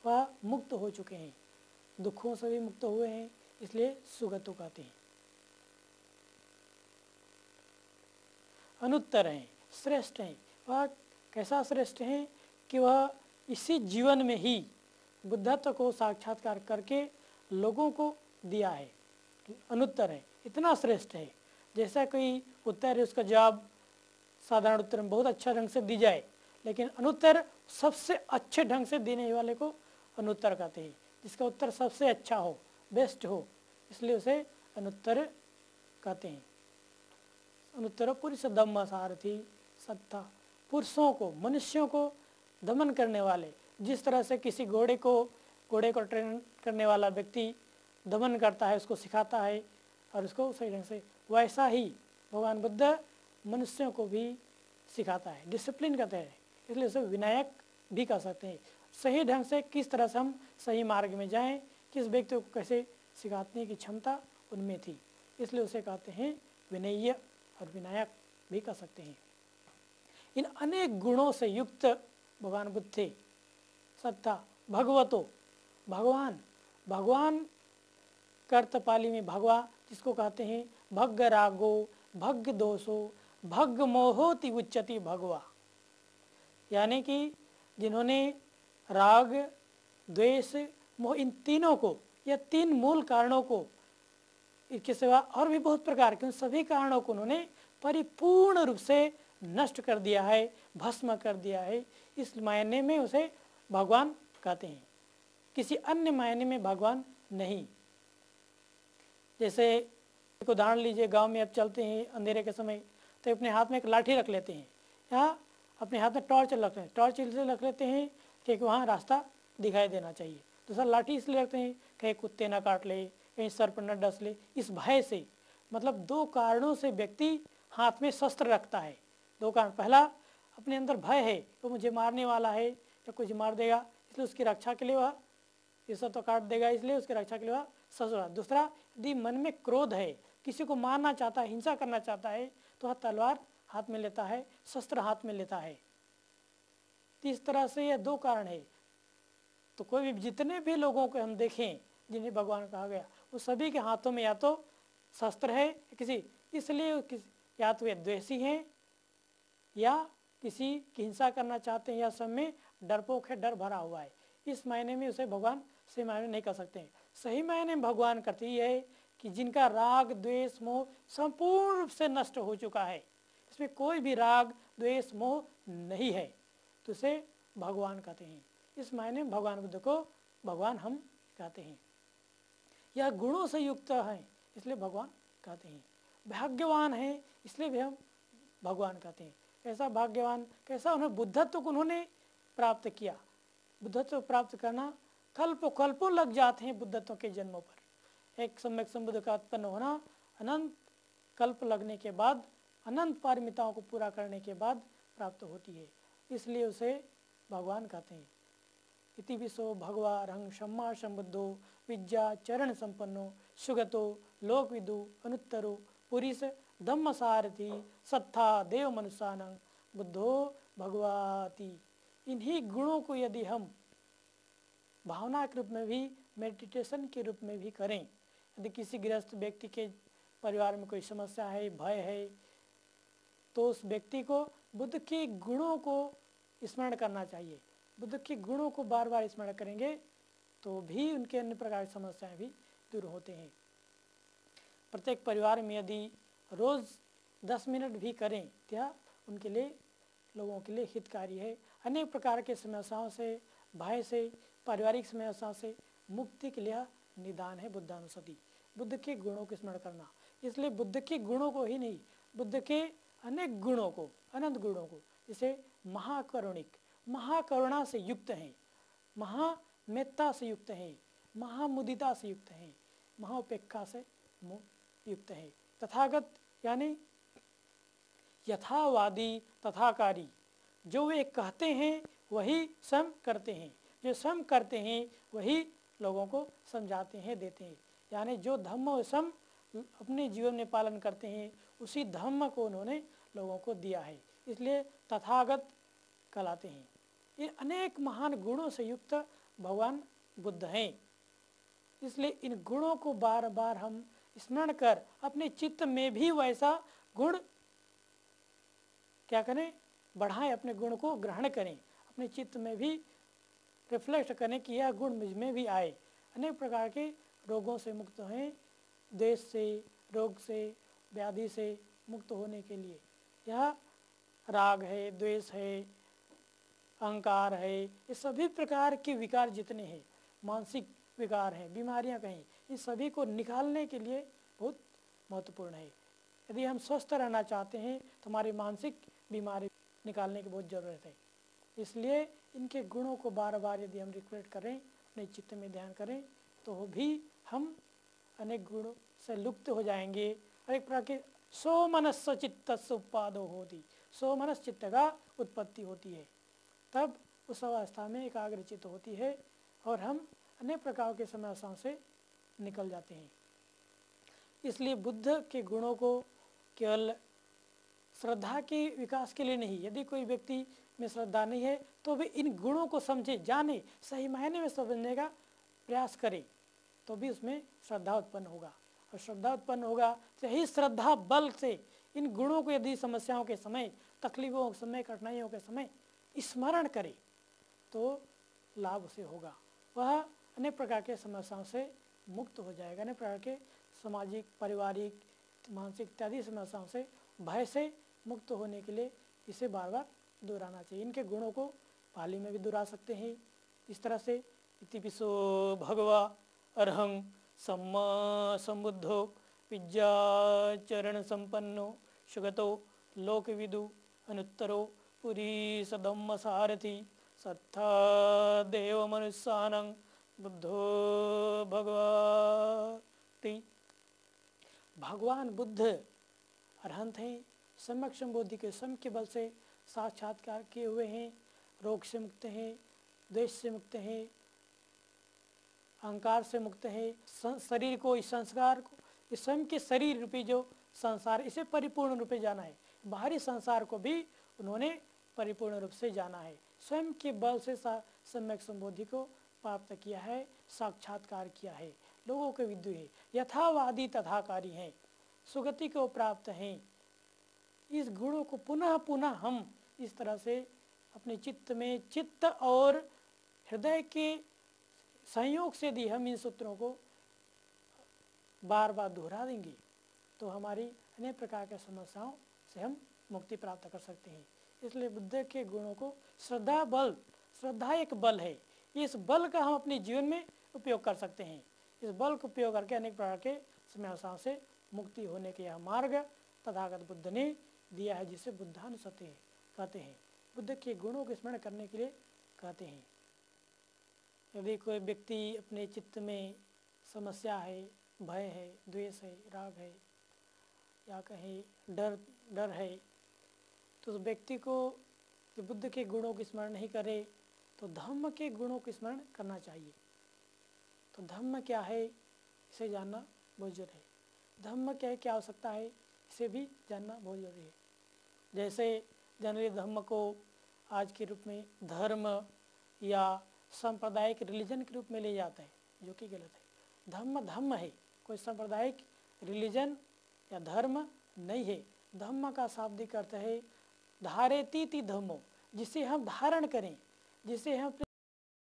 वह मुक्त हो चुके हैं, दुखों से भी मुक्त हुए हैं, इसलिए सुगतो कहते हैं। अनुत्तर हैं, श्रेष्ठ हैं। वह कैसा श्रेष्ठ हैं कि वह इसी जीवन में ही बुद्धत्व को साक्षात्कार करके लोगों को दिया है। अनुत्तर है, इतना श्रेष्ठ है। जैसा कोई उत्तर है उसका जवाब साधारण उत्तर में बहुत अच्छा ढंग से दी जाए, लेकिन अनुत्तर सबसे अच्छे ढंग से देने वाले को अनुत्तर कहते हैं। जिसका उत्तर सबसे अच्छा हो, बेस्ट हो, इसलिए उसे अनुत्तर कहते हैं। अनुत्तर पुरुष दम्म सारथी सत्ता, पुरुषों को, मनुष्यों को दमन करने वाले। जिस तरह से किसी घोड़े को ट्रेन करने वाला व्यक्ति दमन करता है, उसको सिखाता है और उसको सही ढंग से, वैसा ही भगवान बुद्ध मनुष्यों को भी सिखाता है, डिसिप्लिन कहते हैं। इसलिए उसे विनायक भी कह सकते हैं। सही ढंग से किस तरह से हम सही मार्ग में जाएं, किस व्यक्ति को कैसे सिखाने की क्षमता उनमें थी, इसलिए उसे कहते हैं विनय्य और विनायक भी कह सकते हैं। इन अनेक गुणों से युक्त भगवान बुद्ध थे। सत्ता, भगवतो, भगवान, भगवान कर्त पाली में भगवा, जिसको कहते हैं भग्ग रागो, भग्ग दोषो, भग्ग मोहोति उच्चति भगवा। यानी कि जिन्होंने राग, द्वेष, मोह, इन तीनों को, या तीन मूल कारणों को, इसके सिवा और भी बहुत प्रकार के, उन सभी कारणों को उन्होंने परिपूर्ण रूप से नष्ट कर दिया है, भस्म कर दिया है। इस मायने में उसे भगवान कहते हैं, किसी अन्य मायने में भगवान नहीं। जैसे एक उदाहरण लीजिए, गांव में अब चलते हैं अंधेरे के समय, तो अपने हाथ में एक लाठी रख लेते हैं, या अपने हाथ में टॉर्च रख लेते हैं। टॉर्च इसलिए रख लेते हैं कि वहाँ रास्ता दिखाई देना चाहिए। दूसरा लाठी इसलिए रखते हैं कहीं कुत्ते ना काट ले, कहीं सर्प न डस ले, इस भय से। मतलब दो कारणों से व्यक्ति हाथ में शस्त्र रखता है। दो कारण, पहला अपने अंदर भय है वो मुझे मारने वाला है या कुछ मार देगा, इसलिए उसकी रक्षा के लिए वह ये सब तो काट देगा, इसलिए उसकी रक्षा के लिए वह शस्त्र। दूसरा, यदि मन में क्रोध है, किसी को मारना चाहता है, हिंसा करना चाहता है, तो वह तलवार हाथ में लेता है, शस्त्र हाथ में लेता है। तो इस तरह से ये दो कारण है। तो कोई भी, जितने भी लोगों को हम देखें जिन्हें भगवान कहा गया, वो सभी के हाथों में या तो शस्त्र है किसी, इसलिए या तो वे द्वेषी हैं या किसी की हिंसा करना चाहते हैं, या सब में डरपोक है, डर भरा हुआ है। इस मायने में उसे भगवान सही मायने नहीं कर सकते हैं। सही मायने में भगवान करते ही है कि जिनका राग, द्वेष, मोह संपूर्ण रूप से नष्ट हो चुका है, इसमें कोई भी राग, द्वेष, मोह नहीं है, तो उसे भगवान कहते हैं। इस मायने में भगवान बुद्ध को भगवान हम कहते हैं। यह गुणों से युक्त है, इसलिए भगवान कहते हैं। भाग्यवान है, इसलिए भी हम भगवान कहते हैं। कैसा भाग्यवान, कैसा उन्हें बुद्धत्व को उन्होंने प्राप्त किया। बुद्धत्व प्राप्त करना कल्पों लग जाते हैं बुद्धत्व के जन्मों पर। एक सम्यक संबुद्ध का उत्पन्न होना अनंत कल्प लगने के बाद, अनंत पारमिताओं को पूरा करने के बाद प्राप्त होती है, इसलिए उसे भगवान कहते हैं। इति विशो भगवा रंग सम्मा संबुद्धो विद्या चरण संपन्नो सुगतो लोकविदु अनुत्तरो पुरीस धम्म सारथी सत्था देव मनुष्यानं बुद्धो भगवाति। इन्हीं गुणों को यदि हम भावना के रूप में भी, मेडिटेशन के रूप में भी करें, यदि किसी गृहस्थ व्यक्ति के परिवार में कोई समस्या है, भय है, तो उस व्यक्ति को बुद्ध के गुणों को स्मरण करना चाहिए। बुद्ध के गुणों को बार बार स्मरण करेंगे तो भी उनके अन्य प्रकार की समस्याएं भी दूर होते हैं। प्रत्येक परिवार में यदि रोज 10 मिनट भी करें तो उनके लिए, लोगों के लिए हितकारी है। अनेक प्रकार के समस्याओं से, भय से, पारिवारिक समस्याओं से मुक्ति के लिए निदान है बुद्धानुस्मृति, बुद्ध के गुणों को स्मरण करना। इसलिए बुद्ध के गुणों को ही नहीं, बुद्ध के अनेक गुणों को, अनंत गुणों को, जैसे महाकरुणिक, महाकरुणा से युक्त हैं, महामेत्ता से युक्त हैं, महामुदिता से युक्त हैं, महाउपेक्षा से युक्त है। तथागत यानी यथावादी, तथाकारी, जो वे कहते हैं वही स्वयं करते हैं, जो स्वयं करते हैं वही लोगों को समझाते हैं, देते हैं। यानी जो धम्म स्वयं अपने जीवन में पालन करते हैं, उसी धम्म को उन्होंने लोगों को दिया है, इसलिए तथागत कहलाते हैं। ये अनेक महान गुणों से युक्त भगवान बुद्ध हैं। इसलिए इन गुणों को बार बार हम स्मरण कर अपने चित्त में भी वैसा गुण क्या करें, बढ़ाएं, अपने गुण को ग्रहण करें, अपने चित्त में भी रिफ्लेक्ट करें कि यह गुण मुझ में भी आए। अनेक प्रकार के रोगों से मुक्त हैं, द्वेष से, रोग से, व्याधि से मुक्त होने के लिए यह राग है, द्वेष है, अहंकार है, ये सभी प्रकार के विकार जितने हैं, मानसिक विकार हैं, बीमारियां कहीं, इन सभी को निकालने के लिए बहुत महत्वपूर्ण है। यदि हम स्वस्थ रहना चाहते हैं तो हमारी मानसिक बीमारी निकालने की बहुत ज़रूरत है। इसलिए इनके गुणों को बार बार यदि हम रिफ्लेक्ट करें, अपने चित्त में ध्यान करें, तो भी हम अनेक गुणों से लुप्त हो जाएंगे। अनेक प्रकार के सो मनस्स चित्त उपादो होती, सो मनस चित्त का उत्पत्ति होती है, तब उस अवस्था में एकाग्रचित्त होती है और हम अनेक प्रकार के समस्याओं से निकल जाते हैं। इसलिए बुद्ध के गुणों को केवल श्रद्धा के विकास के लिए नहीं, यदि कोई व्यक्ति में श्रद्धा नहीं है तो भी इन गुणों को समझे, जाने, सही मायने में समझने का प्रयास करे, तो भी उसमें श्रद्धा उत्पन्न होगा। और श्रद्धा उत्पन्न होगा तो यही श्रद्धा बल से इन गुणों को यदि समस्याओं के समय, तकलीफों के समय, कठिनाइयों के समय स्मरण करे तो लाभ उसे होगा। वह अनेक प्रकार के समस्याओं से मुक्त हो जाएगा, अनेक प्रकार के सामाजिक, पारिवारिक, मानसिक इत्यादि समस्याओं से, भय से मुक्त होने के लिए इसे बार बार दोहराना चाहिए। इनके गुणों को पाली में भी दोहरा सकते हैं इस तरह से, इतिपिसो भगवा अर्हं सम्मा संबुद्धो विद्या चरण संपन्नो सुगतो लोकविदु अनुत्तरो पुरी सदम्म सारथी सत्था देव मनुष्यानं बुद्धो भगवती। भगवान बुद्ध अरहंत हैं, सम्यक संबोधि के सम के बल से साक्षात्कार किए हुए हैं, रोग से मुक्त हैं, द्वेष से मुक्त हैं, अहंकार से मुक्त है, शरीर को, इस संस्कार को, इस स्वयं के शरीर रूपी जो संसार, इसे परिपूर्ण रूप से जाना है। बाहरी संसार को भी उन्होंने परिपूर्ण रूप से जाना है, स्वयं के बल से सम्यक संबोधि को प्राप्त किया है, साक्षात्कार किया है, लोगों के विद्यु है, यथावादी तथाकारी हैं, सुगति को प्राप्त हैं। इस गुणों को पुनः पुनः हम इस तरह से अपने चित्त में, चित्त और हृदय के संयोग से यदि हम इन सूत्रों को बार बार दोहरा देंगे तो हमारी अनेक प्रकार के समस्याओं से हम मुक्ति प्राप्त कर सकते हैं। इसलिए बुद्ध के गुणों को श्रद्धा बल, श्रद्धा एक बल है, इस बल का हम अपने जीवन में उपयोग कर सकते हैं। इस बल का उपयोग करके अनेक प्रकार के समस्याओं से मुक्ति होने के यह मार्ग तथागत बुद्ध ने दिया है, जिसे बुद्धानुसति कहते हैं। बुद्ध के गुणों को स्मरण करने के लिए कहते हैं। यदि कोई व्यक्ति अपने चित्त में समस्या है, भय है, द्वेष है, राग है, या कहीं डर है, तो उस व्यक्ति को बुद्ध के गुणों को स्मरण नहीं करे तो धम्म के गुणों को स्मरण करना चाहिए। तो धम्म क्या है इसे जानना बहुत जरूरी है। धम्म क्या है, क्या आवश्यकता है, इसे भी जानना बहुत जरूरी है। जैसे जनरली धम्म को आज के रूप में धर्म या सांप्रदायिक रिलीजन के रूप में ले जाता है, जो कि गलत है। धम्म धम्म है, कोई सांप्रदायिक रिलीजन या धर्म नहीं है। धम्म का शाब्दिक अर्थ है धारेतीति धम्मो, जिसे हम धारण करें, जिसे हम